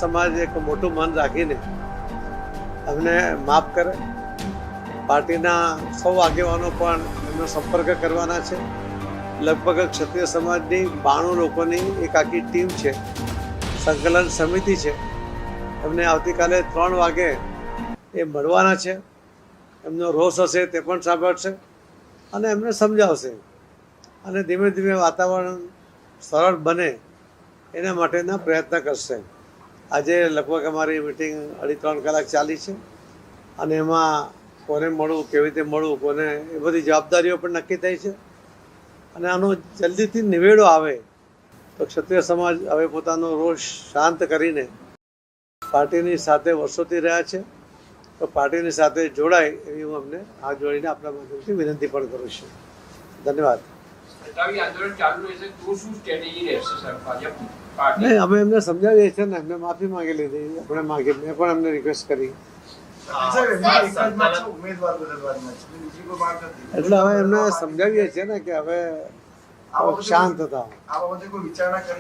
સમાજ એક મોટું મન રાખીને અમને માફ કરે. પાર્ટીના સૌ આગેવાનો પણ એમનો સંપર્ક કરવાના છે. લગભગ ક્ષત્રિય સમાજની 92 લોકોની એક આખી ટીમ છે, સંકલન સમિતિ છે. એમને આવતીકાલે 3 વાગે એ મળવાના છે. એમનો રોષ હશે તે પણ સાંભળશે અને એમને સમજાવશે અને ધીમે ધીમે વાતાવરણ સરળ બને એના માટેના પ્રયત્ન કરશે. આજે લગભગ અમારી મિટિંગ 2.5-3 કલાક ચાલી છે અને એમાં કોને મળવું, કેવી રીતે મળવું, કોને એ બધી જવાબદારીઓ પણ નક્કી થઈ છે અને આનો જલ્દીથી નિવેડો આવે તો ક્ષત્રિય સમાજ હવે પોતાનો રોષ શાંત કરીને પાર્ટીની સાથે વર્ષોથી રહ્યા છે તો પાર્ટીની સાથે જોડાય એવી હું અમને હાથ જોડીને આપણા માધ્યમથી વિનંતી પણ કરું છું. ધન્યવાદ. નહીં, અમે એમને સમજાવીએ છીએ ને, એમને માફી માંગી લીધી, આપણે મેં પણ એમને રિક્વેસ્ટ કરી. એટલે હવે એમને સમજાવીએ છીએ ને કે હવે શાંત હતા.